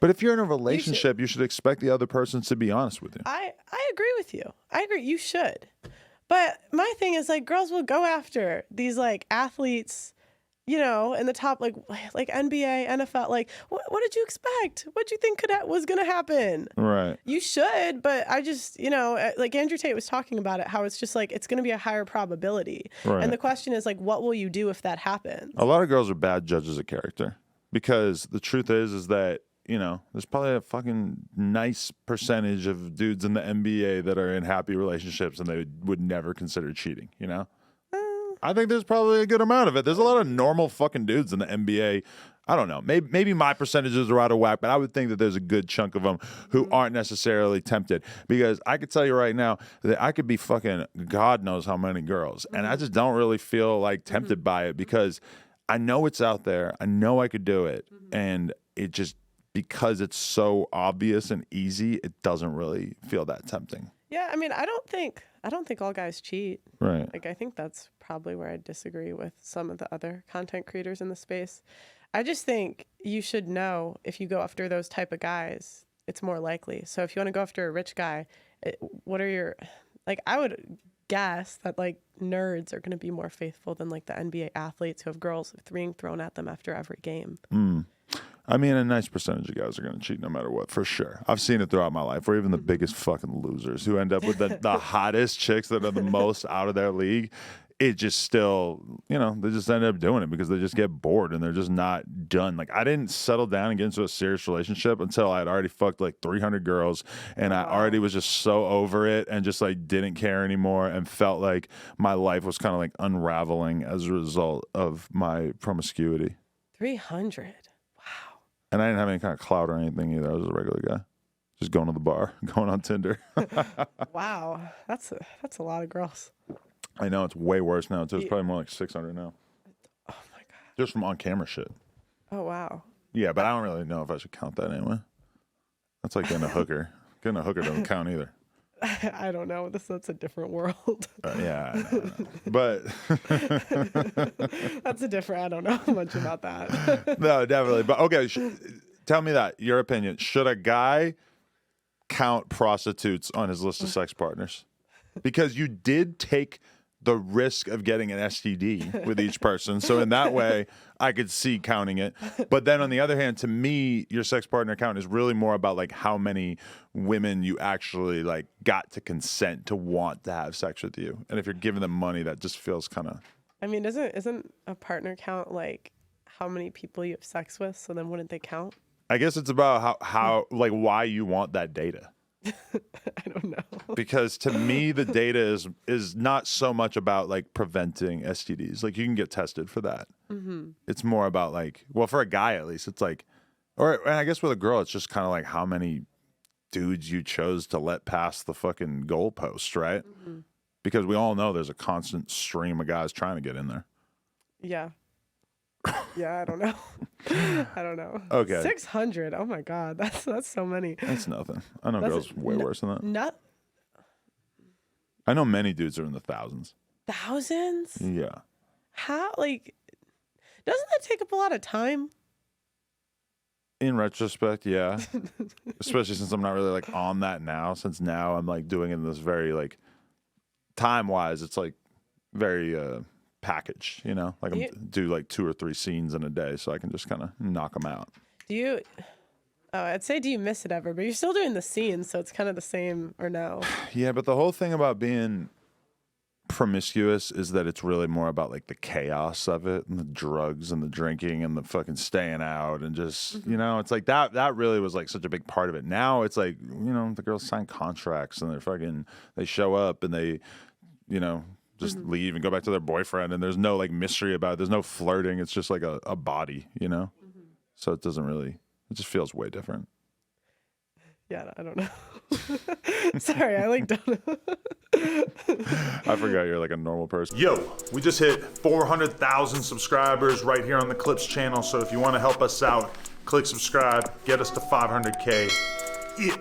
But if you're in a relationship, you should expect the other person to be honest with you. I agree with you. I agree. You should. But my thing is, like, girls will go after these, like, athletes, you know, in the top, like NBA, NFL. Like, what did you expect? What did you think was going to happen? Right. You should, but I just, you know, like Andrew Tate was talking about it, how it's just like, it's going to be a higher probability. Right. And the question is, like, what will you do if that happens? A lot of girls are bad judges of character because the truth is that, you know, there's probably a fucking nice percentage of dudes in the NBA that are in happy relationships and they would never consider cheating, you know? I think there's probably a good amount of it. There's a lot of normal fucking dudes in the NBA. I don't know. Maybe my percentages are out of whack, but I would think that there's a good chunk of them who aren't necessarily tempted. Because I could tell you right now that I could be fucking God knows how many girls, and I just don't really feel like tempted by it because I know it's out there. I know I could do it, and it just, because it's so obvious and easy, it doesn't really feel that tempting. Yeah, I mean, I don't think all guys cheat. Right. Like, I think that's probably where I disagree with some of the other content creators in the space. I just think you should know if you go after those type of guys, it's more likely. So if you want to go after a rich guy, what are your, like, I would guess that, like, nerds are going to be more faithful than, like, the NBA athletes who have girls being thrown at them after every game. I mean, a nice percentage of guys are going to cheat no matter what, for sure. I've seen it throughout my life, where even the biggest fucking losers who end up with the hottest chicks that are the most out of their league, it just still, you know, they just end up doing it because they just get bored and they're just not done. Like, I didn't settle down and get into a serious relationship until I had already fucked like 300 girls and I already was just so over it and just like didn't care anymore and felt like my life was kind of like unraveling as a result of my promiscuity. 300. And I didn't have any kind of clout or anything either. I was a regular guy. Just going to the bar, going on Tinder. Wow. That's a lot of girls. I know. It's way worse now, too. It's probably more like 600 now. Oh, my God. Just from on-camera shit. Oh, wow. Yeah, but I don't really know if I should count that anyway. That's like getting a hooker. Getting a hooker doesn't count either. I don't know. That's a different world. Yeah, I know. But that's a different. I don't know much about that. No, definitely. But okay, tell me that, your opinion. Should a guy count prostitutes on his list of sex partners? Because you did take the risk of getting an STD with each person. So in that way, I could see counting it. But then on the other hand, to me, your sex partner count is really more about like how many women you actually like got to consent to want to have sex with you. And if you're giving them money, that just feels kind of... I mean, isn't a partner count like how many people you have sex with? So then wouldn't they count? I guess it's about how like why you want that data. I don't know. Because to me, the data is not so much about like preventing STDs. Like you can get tested for that. Mm-hmm. It's more about like, well, for a guy at least, it's like, or I guess with a girl, it's just kind of like how many dudes you chose to let pass the fucking goalpost, right? Mm-hmm. Because we all know there's a constant stream of guys trying to get in there. Yeah. Yeah, I don't know. I don't know. Okay. 600. Oh my God. That's so many. That's nothing. I know girls way worse than that. I know many dudes are in the thousands. Thousands? Yeah. How, like, doesn't that take up a lot of time? In retrospect, yeah. Especially since I'm not really like on that now. Since now I'm like doing it in this very like time-wise, it's like very package, you know, like I do like 2 or 3 scenes in a day, so I can just kind of knock them out. I'd say do you miss it ever, but you're still doing the scenes, so it's kind of the same, or no? Yeah, but the whole thing about being promiscuous is that it's really more about like the chaos of it and the drugs and the drinking and the fucking staying out and just, you know, it's like that really was like such a big part of it. Now it's like, you know, the girls sign contracts and they show up and they, you know, just leave and go back to their boyfriend, and there's no like mystery about it. There's no flirting. It's just like a body, you know? So it doesn't really, it just feels way different. Yeah, I don't know. Sorry, I like don't know. I forgot you're like a normal person. Yo, we just hit 400,000 subscribers right here on the Clips channel. So if you want to help us out, click subscribe, get us to 500K. Yeah.